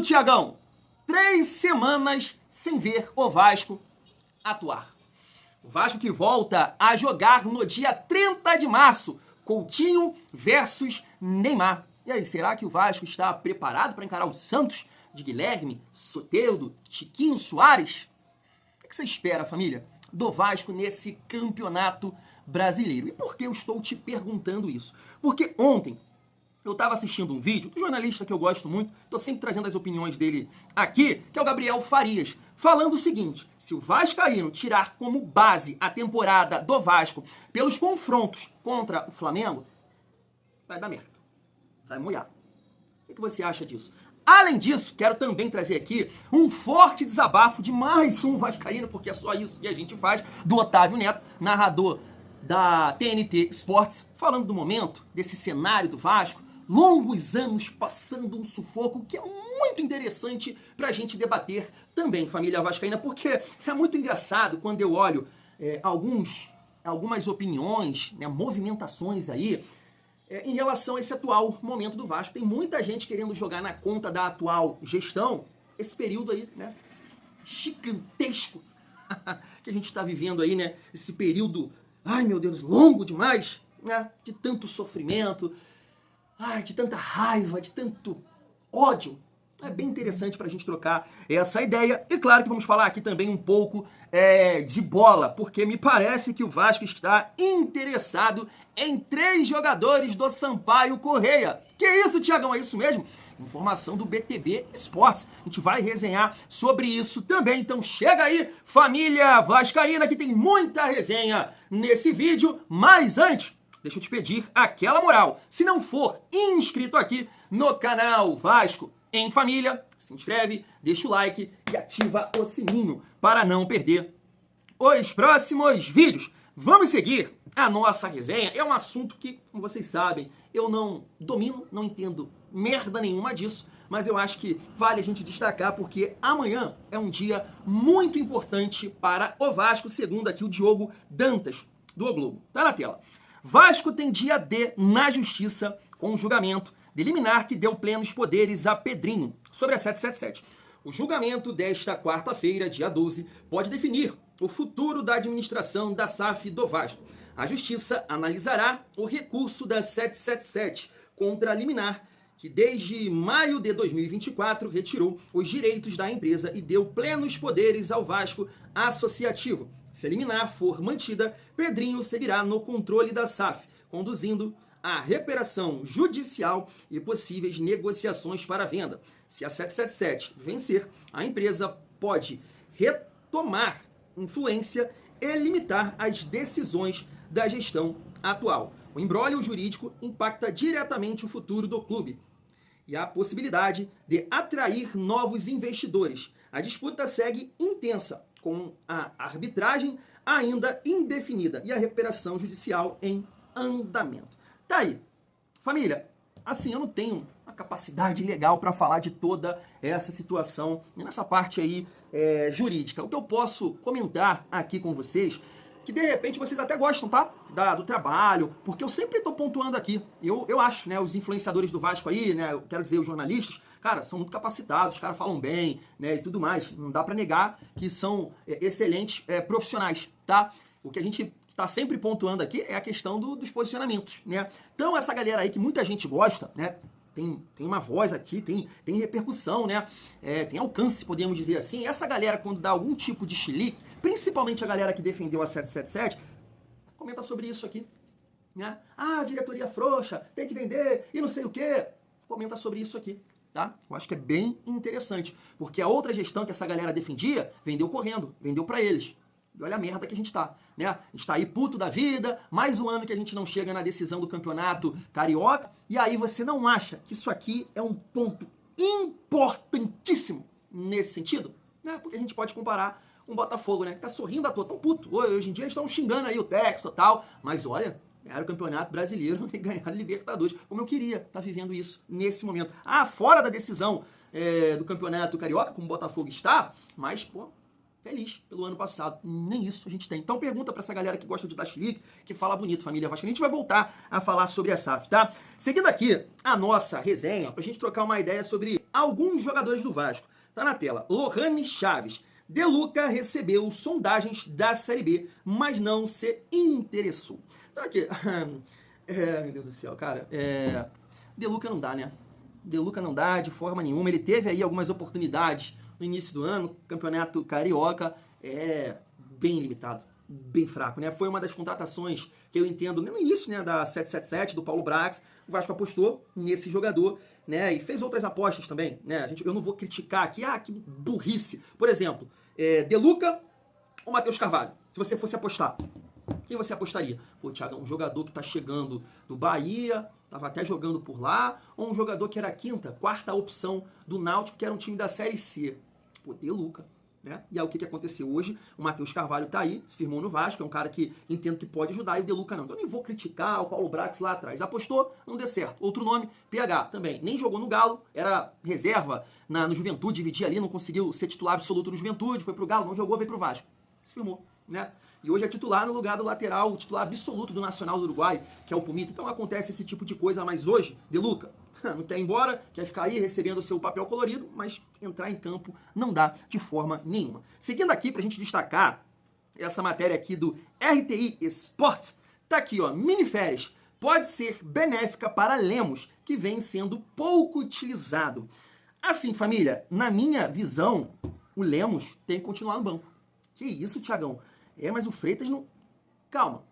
Tiagão? 3 semanas sem ver o Vasco atuar. O Vasco que volta a jogar no dia 30 de março. Coutinho versus Neymar. E aí, será que o Vasco está preparado para encarar o Santos de Guilherme, Soteldo, Chiquinho Soares? O que você espera, família, do Vasco nesse campeonato brasileiro? E por que eu estou te perguntando isso? Porque ontem eu estava assistindo um vídeo do jornalista que eu gosto muito, estou sempre trazendo as opiniões dele aqui, que é o Gabriel Farias, falando o seguinte: se o Vascaíno tirar como base a temporada do Vasco pelos confrontos contra o Flamengo, vai dar merda, vai molhar. O que você acha disso? Além disso, quero também trazer aqui um forte desabafo de mais um vascaíno, porque é só isso que a gente faz, do Otávio Neto, narrador da TNT Esportes, falando do momento, desse cenário do Vasco, longos anos passando um sufoco, que é muito interessante pra gente debater também, família vascaína, porque é muito engraçado quando eu olho algumas opiniões, né, movimentações aí, em relação a esse atual momento do Vasco. Tem muita gente querendo jogar na conta da atual gestão esse período aí, né, gigantesco que a gente está vivendo aí, né, esse período, ai meu Deus, longo demais, né, de tanto sofrimento, de tanta raiva, de tanto ódio. É bem interessante para a gente trocar essa ideia. E claro que vamos falar aqui também um pouco de bola, porque me parece que o Vasco está interessado em 3 jogadores do Sampaio Correia. Que isso, Tiagão? É isso mesmo? Informação do BTB Esportes. A gente vai resenhar sobre isso também. Então chega aí, família vascaína, que tem muita resenha nesse vídeo. Mas antes, deixa eu te pedir aquela moral. Se não for inscrito aqui no canal Vasco em Família, se inscreve, deixa o like e ativa o sininho para não perder os próximos vídeos. Vamos seguir a nossa resenha. É um assunto que, como vocês sabem, eu não domino, não entendo merda nenhuma disso, mas eu acho que vale a gente destacar porque amanhã é um dia muito importante para o Vasco, segundo aqui o Diogo Dantas, do O Globo. Tá na tela. Vasco tem dia D na justiça com o julgamento de liminar que deu plenos poderes a Pedrinho sobre a 777. O julgamento desta quarta-feira, dia 12, pode definir o futuro da administração da SAF do Vasco. A Justiça analisará o recurso da 777 contra a liminar, que desde maio de 2024 retirou os direitos da empresa e deu plenos poderes ao Vasco Associativo. Se a liminar for mantida, Pedrinho seguirá no controle da SAF, conduzindo a recuperação judicial e possíveis negociações para a venda. Se a 777 vencer, a empresa pode retomar influência e limitar as decisões da gestão atual. O imbróglio jurídico impacta diretamente o futuro do clube e a possibilidade de atrair novos investidores. A disputa segue intensa, com a arbitragem ainda indefinida e a recuperação judicial em andamento. Tá aí. Família, assim, eu não tenho a capacidade legal para falar de toda essa situação nessa parte aí jurídica. O que eu posso comentar aqui com vocês, que de repente vocês até gostam, tá? Do trabalho, porque eu sempre tô pontuando aqui. Eu acho, né, os influenciadores do Vasco aí, né, eu quero dizer, os jornalistas, cara, são muito capacitados, os caras falam bem, né, e tudo mais. Não dá para negar que são excelentes profissionais, tá? O que a gente está sempre pontuando aqui é a questão dos posicionamentos, né? Então, essa galera aí que muita gente gosta, né? Tem uma voz aqui, tem repercussão, né? Tem alcance, podemos dizer assim. Essa galera, quando dá algum tipo de chilique, principalmente a galera que defendeu a 777, comenta sobre isso aqui, né? Ah, diretoria frouxa, tem que vender e não sei o quê. Comenta sobre isso aqui, tá? Eu acho que é bem interessante, porque a outra gestão que essa galera defendia, vendeu correndo, vendeu para eles. E olha a merda que a gente tá, né? A gente tá aí puto da vida, mais um ano que a gente não chega na decisão do campeonato carioca, e aí você não acha que isso aqui é um ponto importantíssimo nesse sentido? Né? Porque a gente pode comparar um Botafogo, né? Que tá sorrindo à toa, tão puto. Hoje em dia eles estão xingando aí o texto e tal, mas olha, ganharam o Campeonato Brasileiro e ganharam Libertadores, como eu queria estar vivendo isso nesse momento. Fora da decisão do Campeonato Carioca, como o Botafogo está, mas, pô, feliz pelo ano passado. Nem isso a gente tem. Então pergunta pra essa galera que gosta de dar chilique, que fala bonito, família Vasco. A gente vai voltar a falar sobre a SAF, tá? Seguindo aqui a nossa resenha, pra gente trocar uma ideia sobre alguns jogadores do Vasco. Tá na tela. Lohane Chaves. De Luca recebeu sondagens da Série B, mas não se interessou. Então aqui, meu Deus do céu, cara, De Luca não dá, né? De Luca não dá de forma nenhuma. Ele teve aí algumas oportunidades no início do ano, campeonato carioca, bem limitado, bem fraco, né? Foi uma das contratações que eu entendo no início, né, da 777, do Paulo Brax. O Vasco apostou nesse jogador, né, e fez outras apostas também, né? Eu não vou criticar aqui, que burrice. Por exemplo, De Luca ou Matheus Carvalho? Se você fosse apostar, quem você apostaria? Pô, Thiago, um jogador que tá chegando do Bahia, tava até jogando por lá, ou um jogador que era a quarta opção do Náutico, que era um time da Série C? Pô, De Luca, né? E aí o que aconteceu hoje? O Matheus Carvalho tá aí, se firmou no Vasco, é um cara que entendo que pode ajudar, e o De Luca não. Então eu nem vou criticar o Paulo Brax lá atrás. Apostou, não deu certo. Outro nome, PH, também. Nem jogou no Galo, era reserva no Juventude, dividia ali, não conseguiu ser titular absoluto no Juventude, foi pro Galo, não jogou, veio pro Vasco. Se firmou, né? E hoje é titular no lugar do lateral, o titular absoluto do Nacional do Uruguai, que é o Pumita. Então acontece esse tipo de coisa, mas hoje, De Luca, não quer ir embora, quer ficar aí recebendo o seu papel colorido, mas entrar em campo não dá de forma nenhuma. Seguindo aqui, pra gente destacar essa matéria aqui do RTI Esportes, tá aqui, ó, miniférias pode ser benéfica para Lemos, que vem sendo pouco utilizado. Assim, família, na minha visão, o Lemos tem que continuar no banco. Que isso, Thiagão? Mas o Freitas não... Calma,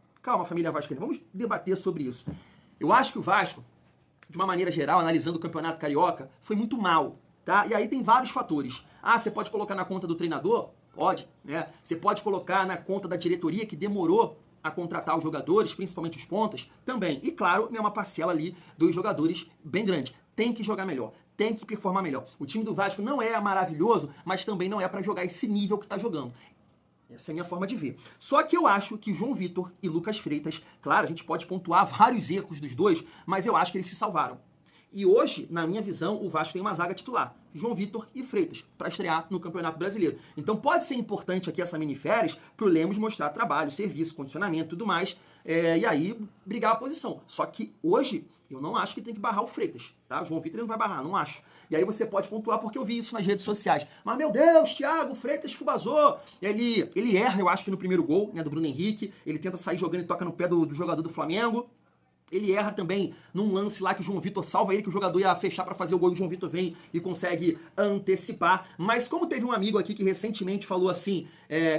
família vascaína. Vamos debater sobre isso. Eu acho que o Vasco, de uma maneira geral, analisando o Campeonato Carioca, foi muito mal, tá? E aí tem vários fatores. Você pode colocar na conta do treinador? Pode, né? Você pode colocar na conta da diretoria, que demorou a contratar os jogadores, principalmente os pontas, também. E claro, é uma parcela ali dos jogadores bem grande. Tem que jogar melhor, tem que performar melhor. O time do Vasco não é maravilhoso, mas também não é para jogar esse nível que tá jogando. Essa é a minha forma de ver. Só que eu acho que João Vitor e Lucas Freitas, claro, a gente pode pontuar vários erros dos dois, mas eu acho que eles se salvaram. E hoje, na minha visão, o Vasco tem uma zaga titular, João Vitor e Freitas, para estrear no Campeonato Brasileiro. Então pode ser importante aqui essa miniférias pro Lemos mostrar trabalho, serviço, condicionamento e tudo mais, e aí brigar a posição. Só que hoje, eu não acho que tem que barrar o Freitas, tá? O João Vitor não vai barrar, não acho. E aí você pode pontuar porque eu vi isso nas redes sociais. Mas, meu Deus, Thiago, Freitas fubazou. Ele erra, eu acho que no primeiro gol, né, do Bruno Henrique. Ele tenta sair jogando e toca no pé do jogador do Flamengo. Ele erra também num lance lá que o João Vitor salva ele, que o jogador ia fechar para fazer o gol e o João Vitor vem e consegue antecipar. Mas como teve um amigo aqui que recentemente falou assim,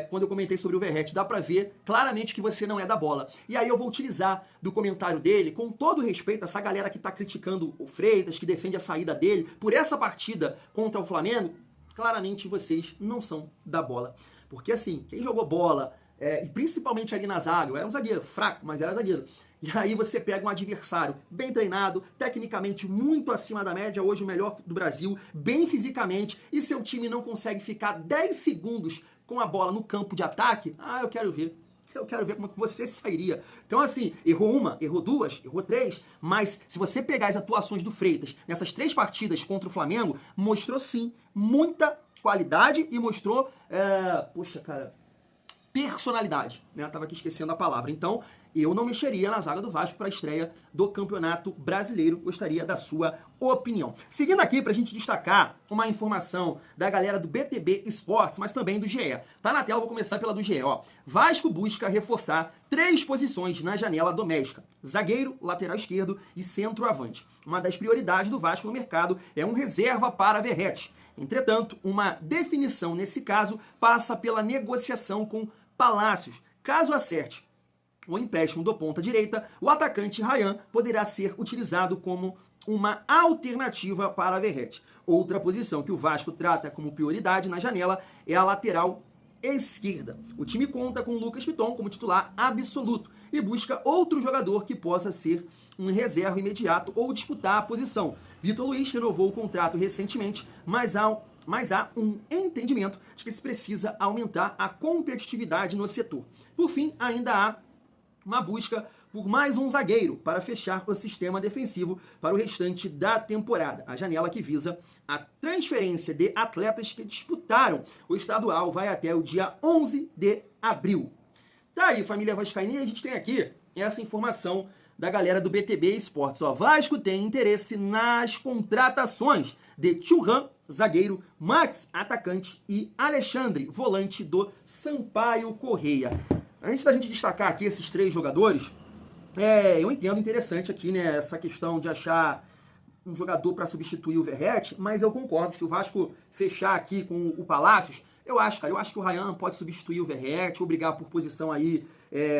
quando eu comentei sobre o Verratti, dá para ver claramente que você não é da bola. E aí eu vou utilizar do comentário dele, com todo respeito, essa galera que tá criticando o Freitas, que defende a saída dele, por essa partida contra o Flamengo, claramente vocês não são da bola. Porque assim, quem jogou bola, e principalmente ali na zaga, eu era um zagueiro fraco, mas era zagueiro. E aí você pega um adversário bem treinado, tecnicamente muito acima da média, hoje o melhor do Brasil, bem fisicamente, e seu time não consegue ficar 10 segundos com a bola no campo de ataque, eu quero ver. Eu quero ver como é que você sairia. Então assim, errou uma, errou duas, errou três, mas se você pegar as atuações do Freitas nessas 3 partidas contra o Flamengo, mostrou sim muita qualidade e mostrou, personalidade, né? Eu tava aqui esquecendo a palavra. Então, eu não mexeria na zaga do Vasco para a estreia do Campeonato Brasileiro. Gostaria da sua opinião. Seguindo aqui, pra gente destacar uma informação da galera do BTB Esportes, mas também do GE. Tá na tela, vou começar pela do GE, ó. Vasco busca reforçar 3 posições na janela doméstica: zagueiro, lateral esquerdo e centroavante. Uma das prioridades do Vasco no mercado é um reserva para Verratti. Entretanto, uma definição nesse caso passa pela negociação com Palácios. Caso acerte o empréstimo do ponta direita, o atacante Ryan poderá ser utilizado como uma alternativa para Verratti. Outra posição que o Vasco trata como prioridade na janela é a lateral esquerda. O time conta com Lucas Piton como titular absoluto e busca outro jogador que possa ser um reserva imediato ou disputar a posição. Vitor Luiz renovou o contrato recentemente, mas há um entendimento de que se precisa aumentar a competitividade no setor. Por fim, ainda há uma busca por mais um zagueiro para fechar o sistema defensivo para o restante da temporada. A janela que visa a transferência de atletas que disputaram o estadual vai até o dia 11 de abril. Tá aí, família vascaína, a gente tem aqui essa informação da galera do BTB Esportes. Ó, Vasco tem interesse nas contratações de Thuram, zagueiro, Max, atacante, e Alexandre, volante do Sampaio Correia. Antes da gente destacar aqui esses 3 jogadores, eu entendo interessante aqui, né, essa questão de achar um jogador para substituir o Verratti, mas eu concordo, se o Vasco fechar aqui com o Palácios, eu acho que o Ryan pode substituir o Verratti, ou brigar por posição aí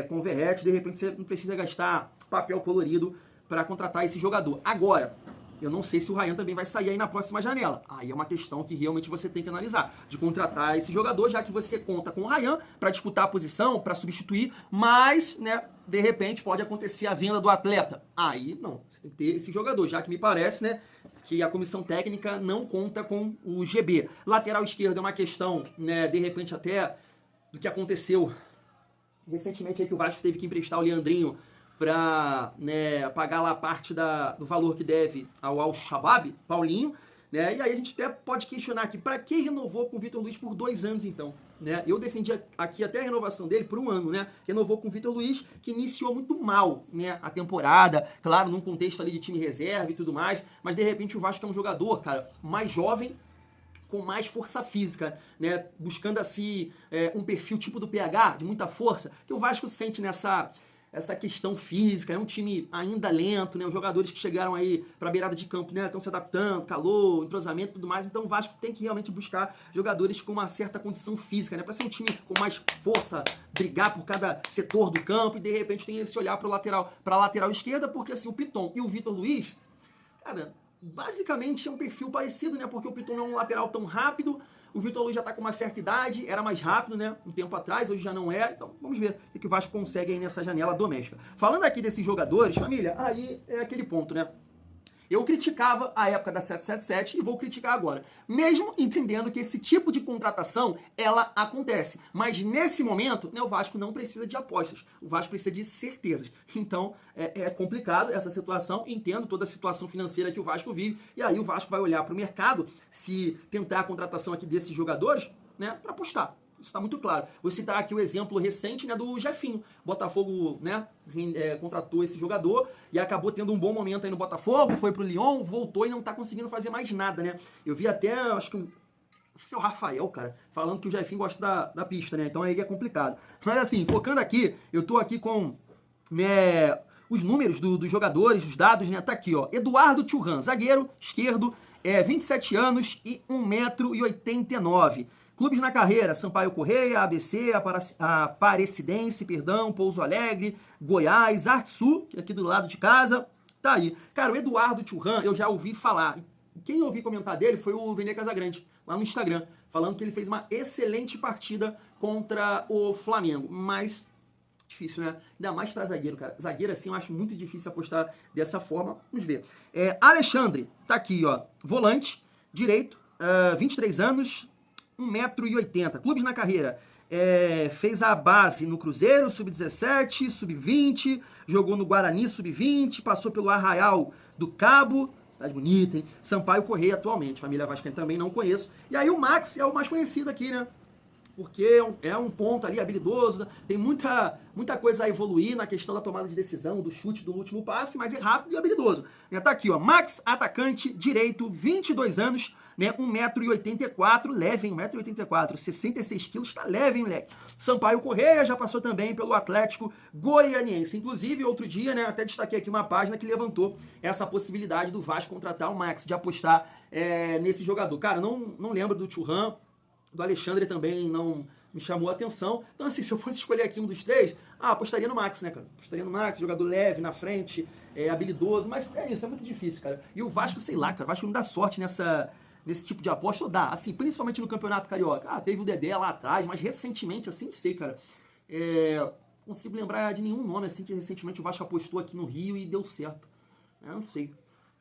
com o Verratti, de repente você não precisa gastar papel colorido para contratar esse jogador. Agora, eu não sei se o Ryan também vai sair aí na próxima janela. Aí é uma questão que realmente você tem que analisar, de contratar esse jogador, já que você conta com o Ryan para disputar a posição, para substituir, mas, né, de repente pode acontecer a venda do atleta. Aí, não, você tem que ter esse jogador, já que me parece, né, que a comissão técnica não conta com o GB. Lateral esquerdo é uma questão, né, de repente até do que aconteceu recentemente aí, que o Vasco teve que emprestar o Leandrinho para, né, pagar lá parte do valor que deve ao Al-Shabaab, Paulinho, né? E aí a gente até pode questionar aqui, para que renovou com o Vitor Luiz por 2 anos então? Né? Eu defendi aqui até a renovação dele por 1 ano, né? Renovou com o Vitor Luiz, que iniciou muito mal, né, a temporada, claro, num contexto ali de time reserva e tudo mais, mas de repente o Vasco é um jogador, cara, mais jovem, com mais força física, né? Buscando assim um perfil tipo do PH, de muita força, que o Vasco sente essa questão física, é um time ainda lento, né? Os jogadores que chegaram aí para a beirada de campo, né, estão se adaptando, calor, entrosamento e tudo mais, então o Vasco tem que realmente buscar jogadores com uma certa condição física, né, para ser um time com mais força, brigar por cada setor do campo, e de repente tem esse olhar para a lateral esquerda, porque assim, o Piton e o Vitor Luiz, cara, basicamente é um perfil parecido, né, porque o Piton não é um lateral tão rápido, o Vitor Luiz já está com uma certa idade, era mais rápido, né, um tempo atrás, hoje já não é, então vamos ver o que o Vasco consegue aí nessa janela doméstica. Falando aqui desses jogadores, família, aí é aquele ponto, né, eu criticava a época da 777 e vou criticar agora, mesmo entendendo que esse tipo de contratação, ela acontece. Mas nesse momento, né, o Vasco não precisa de apostas, o Vasco precisa de certezas. Então, é complicado essa situação, entendo toda a situação financeira que o Vasco vive, e aí o Vasco vai olhar para o mercado, se tentar a contratação aqui desses jogadores, né, para apostar. Isso está muito claro. Vou citar aqui o exemplo recente, né, do Jefinho. Botafogo, né, contratou esse jogador e acabou tendo um bom momento aí no Botafogo, foi pro Lyon, voltou e não tá conseguindo fazer mais nada, né? Eu vi até, acho que é o Rafael, cara, falando que o Jefinho gosta da pista, né? Então aí é complicado. Mas assim, focando aqui, eu tô aqui com, né, os números dos jogadores, os dados, né? Tá aqui, ó. Eduardo Thuram, zagueiro, esquerdo, 27 anos e 1,89 m. Clubes na carreira: Sampaio Correia, ABC, Aparecidense, Pouso Alegre, Goiás, Artsul, que é aqui do lado de casa. Tá aí. Cara, o Eduardo Thuram, eu já ouvi falar. Quem eu ouvi comentar dele foi o Vene Casagrande, lá no Instagram, falando que ele fez uma excelente partida contra o Flamengo. Mas difícil, né? Ainda mais pra zagueiro, cara. Zagueiro, assim, eu acho muito difícil apostar dessa forma. Vamos ver. Alexandre, tá aqui, ó. Volante, direito, 23 anos, 1,80 m. Clubes na carreira: fez a base no Cruzeiro, sub-17, sub-20, jogou no Guarani, sub-20, passou pelo Arraial do Cabo, cidade bonita, hein? Sampaio Correia atualmente, família vascaína também não conheço. E aí o Max é o mais conhecido aqui, né? Porque é um ponto ali habilidoso, tem muita coisa a evoluir na questão da tomada de decisão, do chute do último passe, mas é rápido e habilidoso. Tá aqui, ó, Max, atacante, direito, 22 anos, né, 1,84 m, leve, 1,84 m, 66 quilos, tá leve, hein, moleque. Sampaio Correia já passou também pelo Atlético Goianiense. Inclusive, outro dia, né, até destaquei aqui uma página que levantou essa possibilidade do Vasco contratar o Max, de apostar nesse jogador. Cara, não lembro do Thuram, do Alexandre também não me chamou a atenção. Então, assim, se eu fosse escolher aqui um dos 3, apostaria no Max, né, cara? Apostaria no Max, jogador leve, na frente, habilidoso, mas é isso, é muito difícil, cara. E o Vasco, sei lá, cara, o Vasco não dá sorte nesse tipo de aposta, ou dá, assim, principalmente no Campeonato Carioca. Teve o Dedé lá atrás, mas recentemente, assim, não sei, cara. Consigo lembrar de nenhum nome, assim, que recentemente o Vasco apostou aqui no Rio e deu certo. Não sei.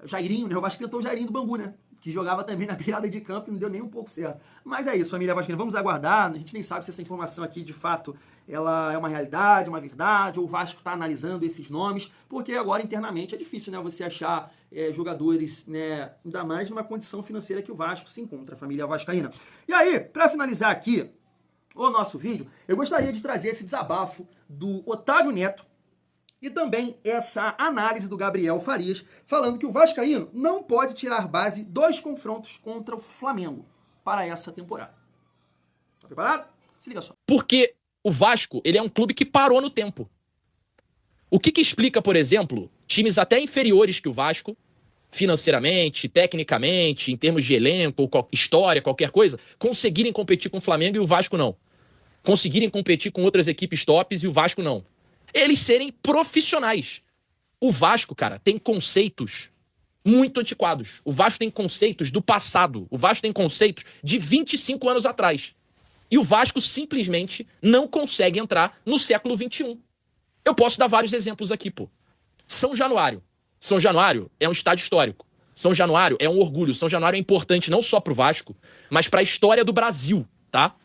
Jairinho, né? O Vasco tentou o Jairinho do Bangu, né? Que jogava também na beirada de campo e não deu nem um pouco certo. Mas é isso, família vascaína, vamos aguardar. A gente nem sabe se essa informação aqui, de fato, ela é uma realidade, uma verdade, ou o Vasco está analisando esses nomes, porque agora, internamente, é difícil, né, você achar jogadores, né, ainda mais numa condição financeira que o Vasco se encontra, a família vascaína. E aí, para finalizar aqui o nosso vídeo, eu gostaria de trazer esse desabafo do Otávio Neto, E também essa análise do Gabriel Farias, falando que o vascaíno não pode tirar base dos confrontos contra o Flamengo para essa temporada. Tá preparado? Se liga só. Porque o Vasco, ele é um clube que parou no tempo. O que explica, por exemplo, times até inferiores que o Vasco, financeiramente, tecnicamente, em termos de elenco, história, qualquer coisa, conseguirem competir com o Flamengo e o Vasco não. Conseguirem competir com outras equipes tops e o Vasco não. Eles serem profissionais. O Vasco, cara, tem conceitos muito antiquados. O Vasco tem conceitos do passado. O Vasco tem conceitos de 25 anos atrás. E o Vasco simplesmente não consegue entrar no século XXI. Eu posso dar vários exemplos aqui, pô. São Januário. São Januário é um estádio histórico. São Januário é um orgulho. São Januário é importante não só pro Vasco, mas para a história do Brasil, tá?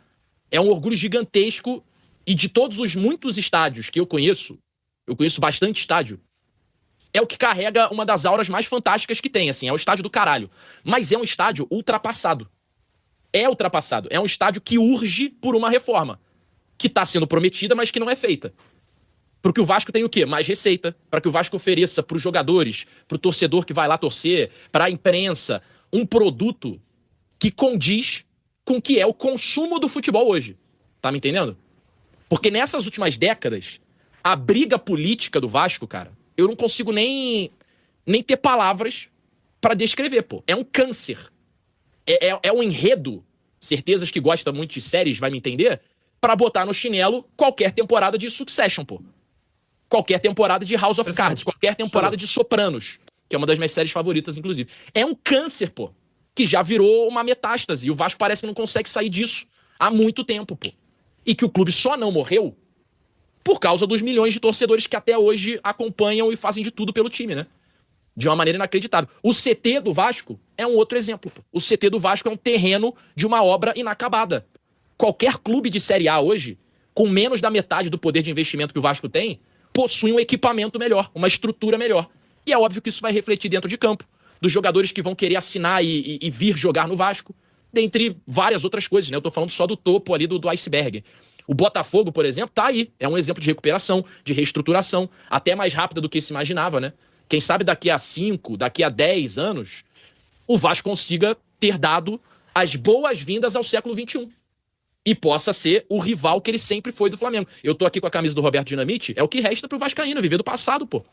É um orgulho gigantesco e de todos os muitos estádios que eu conheço bastante estádio, é o que carrega uma das auras mais fantásticas que tem, assim, é o estádio do caralho. Mas é um estádio ultrapassado. É ultrapassado. É um estádio que urge por uma reforma, que tá sendo prometida, mas que não é feita. Para que o Vasco tenha o quê? Mais receita. Para que o Vasco ofereça para os jogadores, para o torcedor que vai lá torcer, para a imprensa, um produto que condiz com o que é o consumo do futebol hoje. Tá me entendendo? Porque nessas últimas décadas, a briga política do Vasco, cara, eu não consigo nem ter palavras para descrever, pô. É um câncer. É um enredo, certezas que gosta muito de séries, vai me entender, para botar no chinelo qualquer temporada de Succession, pô. Qualquer temporada de House of Cards, qualquer temporada de Sopranos, que é uma das minhas séries favoritas, inclusive. É um câncer, pô, que já virou uma metástase. E o Vasco parece que não consegue sair disso há muito tempo, pô. E que o clube só não morreu por causa dos milhões de torcedores que até hoje acompanham e fazem de tudo pelo time, né? De uma maneira inacreditável. O CT do Vasco é um outro exemplo, pô. O CT do Vasco é um terreno de uma obra inacabada. Qualquer clube de Série A hoje, com menos da metade do poder de investimento que o Vasco tem, possui um equipamento melhor, uma estrutura melhor. E é óbvio que isso vai refletir dentro de campo, dos jogadores que vão querer assinar e vir jogar no Vasco, dentre várias outras coisas, né? Eu tô falando só do topo ali do iceberg. O Botafogo, por exemplo, tá aí. É um exemplo de recuperação, de reestruturação, até mais rápida do que se imaginava, né? Quem sabe daqui a 5, daqui a 10 anos, o Vasco consiga ter dado as boas-vindas ao século XXI. E possa ser o rival que ele sempre foi do Flamengo. Eu tô aqui com a camisa do Roberto Dinamite, é o que resta pro vascaíno, viver do passado, pô.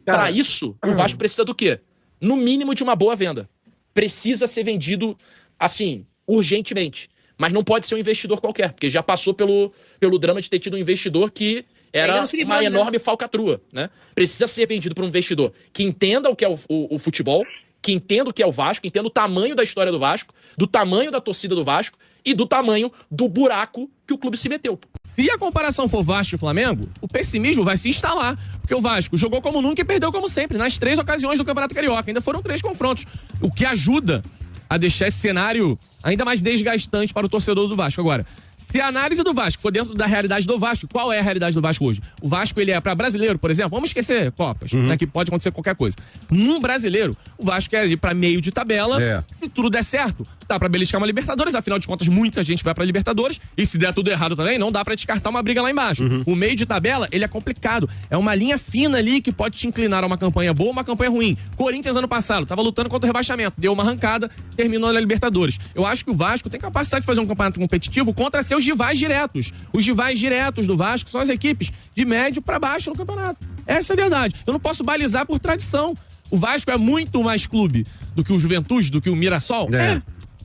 Pra isso, o Vasco precisa do quê? No mínimo de uma boa venda. Precisa ser vendido, assim, urgentemente. Mas não pode ser um investidor qualquer, porque já passou pelo drama de ter tido um investidor que era uma enorme falcatrua, né? Precisa ser vendido por um investidor que entenda o que é o futebol, que entenda o que é o Vasco, entenda o tamanho da história do Vasco, do tamanho da torcida do Vasco e do tamanho do buraco que o clube se meteu. Se a comparação for Vasco e Flamengo, o pessimismo vai se instalar, porque o Vasco jogou como nunca e perdeu como sempre, nas 3 ocasiões do Campeonato Carioca. Ainda foram 3 confrontos, o que ajuda a deixar esse cenário ainda mais desgastante para o torcedor do Vasco. Agora, se a análise do Vasco for dentro da realidade do Vasco, qual é a realidade do Vasco hoje? O Vasco, ele é para brasileiro, por exemplo, vamos esquecer Copas, né, que pode acontecer qualquer coisa. Num brasileiro, o Vasco quer ir para meio de tabela, se tudo der certo, dá pra beliscar uma Libertadores, afinal de contas muita gente vai pra Libertadores, e se der tudo errado também, não dá pra descartar uma briga lá embaixo. O meio de tabela, ele é complicado, é uma linha fina ali que pode te inclinar a uma campanha boa ou uma campanha ruim. Corinthians ano passado, tava lutando contra o rebaixamento, deu uma arrancada, terminou na Libertadores. Eu acho que o Vasco tem capacidade de fazer um campeonato competitivo contra seus rivais diretos. Os rivais diretos do Vasco são as equipes de médio pra baixo no campeonato. Essa é a verdade. Eu não posso balizar por tradição. O Vasco é muito mais clube do que o Juventude, do que o Mirassol.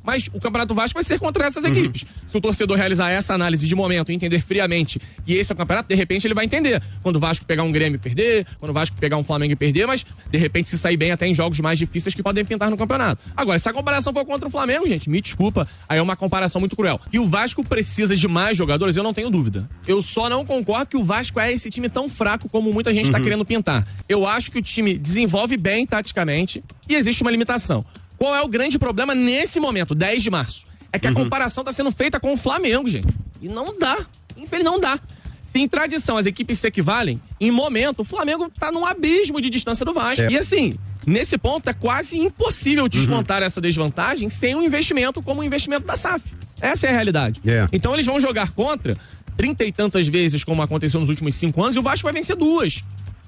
Mas o Campeonato Vasco vai ser contra essas equipes. Se o torcedor realizar essa análise de momento e entender friamente que esse é o campeonato, de repente ele vai entender. Quando o Vasco pegar um Grêmio e perder, quando o Vasco pegar um Flamengo e perder, mas de repente se sair bem até em jogos mais difíceis que podem pintar no campeonato. Agora, se a comparação for contra o Flamengo, gente, me desculpa, aí é uma comparação muito cruel. E o Vasco precisa de mais jogadores, eu não tenho dúvida. Eu só não concordo que o Vasco é esse time tão fraco como muita gente tá querendo pintar. Eu acho que o time desenvolve bem taticamente e existe uma limitação. Qual é o grande problema nesse momento, 10 de março? É que a comparação está sendo feita com o Flamengo, gente. E não dá. Infelizmente não dá. Se em tradição as equipes se equivalem, em momento o Flamengo está num abismo de distância do Vasco. E assim, nesse ponto é quase impossível descontar essa desvantagem sem um investimento como o investimento da SAF. Essa é a realidade. Então eles vão jogar contra 30 e tantas vezes, como aconteceu nos últimos 5 anos, e o Vasco vai vencer 2.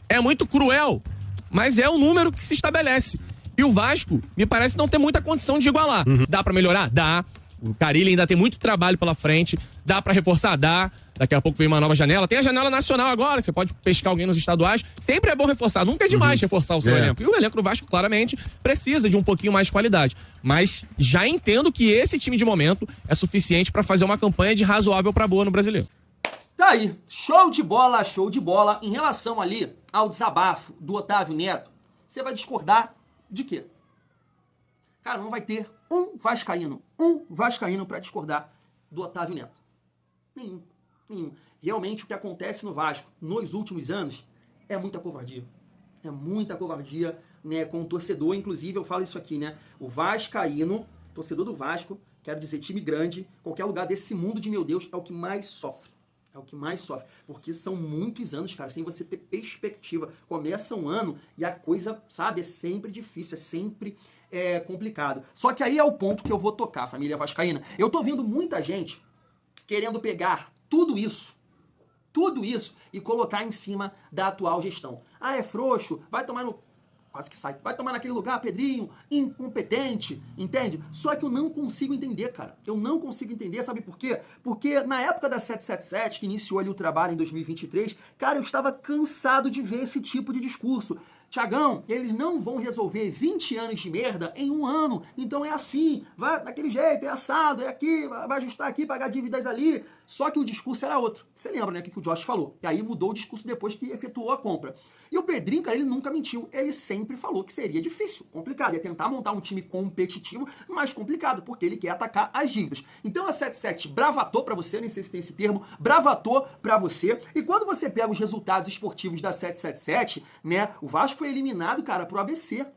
É muito cruel, mas é o número que se estabelece. E o Vasco, me parece não ter muita condição de igualar. Dá pra melhorar? Dá. O Carille ainda tem muito trabalho pela frente. Dá pra reforçar? Dá. Daqui a pouco vem uma nova janela. Tem a janela nacional agora, que você pode pescar alguém nos estaduais. Sempre é bom reforçar. Nunca é demais reforçar o seu elenco. E o elenco do Vasco, claramente, precisa de um pouquinho mais de qualidade. Mas já entendo que esse time de momento é suficiente pra fazer uma campanha de razoável pra boa no Brasileiro. Tá aí, show de bola, show de bola. Em relação ali ao desabafo do Otávio Neto, você vai discordar de quê? Cara, não vai ter um vascaíno pra discordar do Otávio Neto. Nenhum. Realmente o que acontece no Vasco nos últimos anos é muita covardia. É muita covardia, né, com o torcedor. Inclusive, eu falo isso aqui, né? O vascaíno, torcedor do Vasco, quero dizer, time grande, qualquer lugar desse mundo de meu Deus, é o que mais sofre. É o que mais sofre. Porque são muitos anos, cara, sem você ter perspectiva. Começa um ano e a coisa, sabe, é sempre difícil, é sempre complicado. Só que aí é o ponto que eu vou tocar, família vascaína. Eu tô vendo muita gente querendo pegar tudo isso e colocar em cima da atual gestão. Ah, é frouxo, vai tomar no... Quase que sai. Vai tomar naquele lugar, Pedrinho, incompetente, entende? Só que eu não consigo entender, cara. Eu não consigo entender, sabe por quê? Porque na época da 777, que iniciou ali o trabalho em 2023, cara, eu estava cansado de ver esse tipo de discurso. Tiagão, eles não vão resolver 20 anos de merda em um ano, então é assim, vai daquele jeito, é assado, é aqui, vai ajustar aqui, pagar dívidas ali. Só que o discurso era outro. Você lembra, né, o que o Josh falou? E aí mudou o discurso depois que efetuou a compra. E o Pedrinho, cara, ele nunca mentiu. Ele sempre falou que seria difícil, complicado. Ia tentar montar um time competitivo, mas complicado, porque ele quer atacar as dívidas. Então a 77 bravatou pra você, nem sei se tem esse termo, bravatou pra você. E quando você pega os resultados esportivos da 777, né, o Vasco foi eliminado, cara, pro ABC.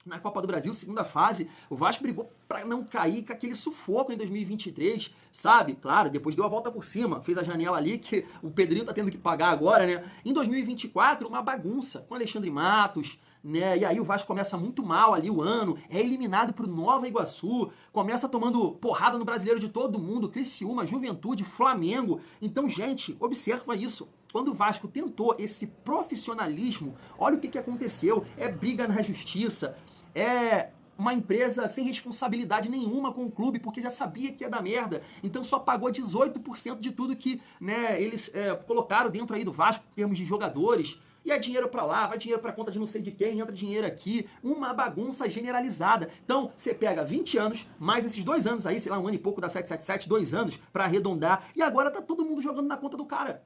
Na Copa do Brasil, segunda fase, o Vasco brigou pra não cair com aquele sufoco em 2023, sabe? Claro, depois deu a volta por cima, fez a janela ali que o Pedrinho tá tendo que pagar agora, né? Em 2024, uma bagunça com Alexandre Matos, né? E aí o Vasco começa muito mal ali o ano, é eliminado pro Nova Iguaçu, começa tomando porrada no Brasileiro de todo mundo, Criciúma, Juventude, Flamengo. Então, gente, observa isso. Quando o Vasco tentou esse profissionalismo, olha o que aconteceu. É briga na justiça, é uma empresa sem responsabilidade nenhuma com o clube, porque já sabia que ia dar merda. Então só pagou 18% de tudo que, né, eles colocaram dentro aí do Vasco, em termos de jogadores. E é dinheiro pra lá, vai dinheiro pra conta de não sei de quem, entra dinheiro aqui. Uma bagunça generalizada. Então, você pega 20 anos, mais esses 2 anos aí, sei lá, um ano e pouco da 777, 2 anos pra arredondar. E agora tá todo mundo jogando na conta do cara.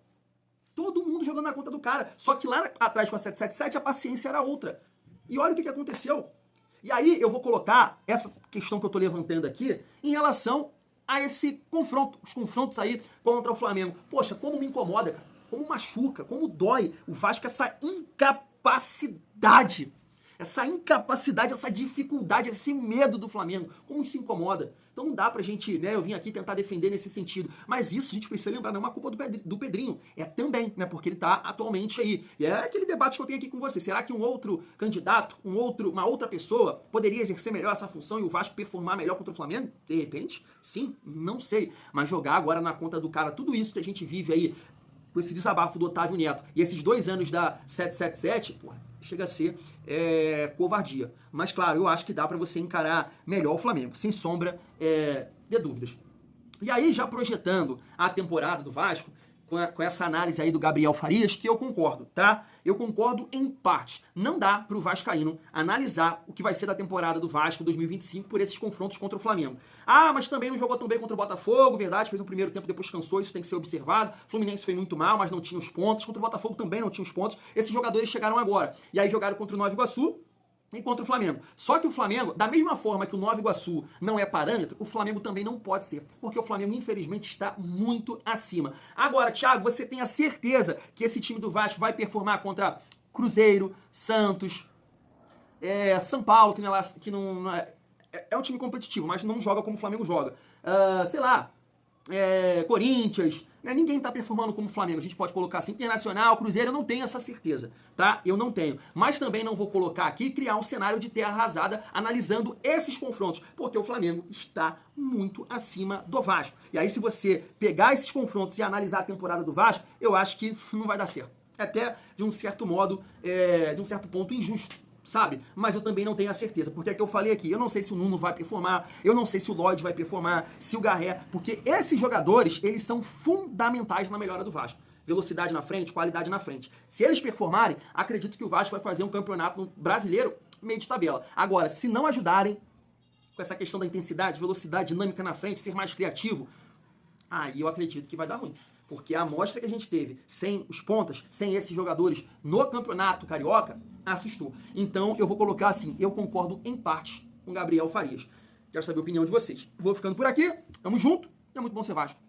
Todo mundo jogando na conta do cara. Só que lá atrás com a 777 a paciência era outra. E olha o que aconteceu. E aí eu vou colocar essa questão que eu tô levantando aqui em relação a esse confronto, os confrontos aí contra o Flamengo. Poxa, como me incomoda, cara. Como machuca, como dói o Vasco, essa incapacidade, essa dificuldade, esse medo do Flamengo. Como isso incomoda? Então não dá pra gente, né, eu vim aqui tentar defender nesse sentido. Mas isso a gente precisa lembrar, não é uma culpa do Pedrinho. É também, né, porque ele tá atualmente aí. E é aquele debate que eu tenho aqui com você. Será que um outro candidato, uma outra pessoa poderia exercer melhor essa função e o Vasco performar melhor contra o Flamengo? De repente, sim, não sei. Mas jogar agora na conta do cara, tudo isso que a gente vive aí, com esse desabafo do Otávio Neto e esses 2 anos da 777, porra, chega a ser covardia. Mas, claro, eu acho que dá pra você encarar melhor o Flamengo, sem sombra de dúvidas. E aí, já projetando a temporada do Vasco, com essa análise aí do Gabriel Farias, que eu concordo, tá? Eu concordo em parte. Não dá pro vascaíno analisar o que vai ser da temporada do Vasco 2025 por esses confrontos contra o Flamengo. Ah, mas também não jogou tão bem contra o Botafogo, verdade, fez um primeiro tempo, depois cansou, isso tem que ser observado. Fluminense foi muito mal, mas não tinha os pontos. Contra o Botafogo também não tinha os pontos. Esses jogadores chegaram agora. E aí jogaram contra o Nova Iguaçu e contra o Flamengo. Só que o Flamengo, da mesma forma que o Nova Iguaçu não é parâmetro, o Flamengo também não pode ser, porque o Flamengo, infelizmente, está muito acima. Agora, Thiago, você tem a certeza que esse time do Vasco vai performar contra Cruzeiro, Santos, São Paulo, que não é um time competitivo, mas não joga como o Flamengo joga. Sei lá, Corinthians, né? Ninguém tá performando como o Flamengo. A gente pode colocar assim, Internacional, Cruzeiro, eu não tenho essa certeza, tá? Eu não tenho. Mas também não vou colocar aqui, criar um cenário de terra arrasada analisando esses confrontos, porque o Flamengo está muito acima do Vasco. E aí, se você pegar esses confrontos e analisar a temporada do Vasco, eu acho que não vai dar certo. até de um certo modo, de um certo ponto injusto, sabe? Mas eu também não tenho a certeza, porque é que eu falei aqui, eu não sei se o Nuno vai performar, eu não sei se o Lloyd vai performar, se o Garré, porque esses jogadores, eles são fundamentais na melhora do Vasco. Velocidade na frente, qualidade na frente. Se eles performarem, acredito que o Vasco vai fazer um campeonato brasileiro meio de tabela. Agora, se não ajudarem com essa questão da intensidade, velocidade, dinâmica na frente, ser mais criativo, aí eu acredito que vai dar ruim. Porque a amostra que a gente teve sem os pontas, sem esses jogadores no campeonato carioca, assustou. Então eu vou colocar assim, eu concordo em parte com Gabriel Farias. Quero saber a opinião de vocês. Vou ficando por aqui, tamo junto, é muito bom ser Vasco.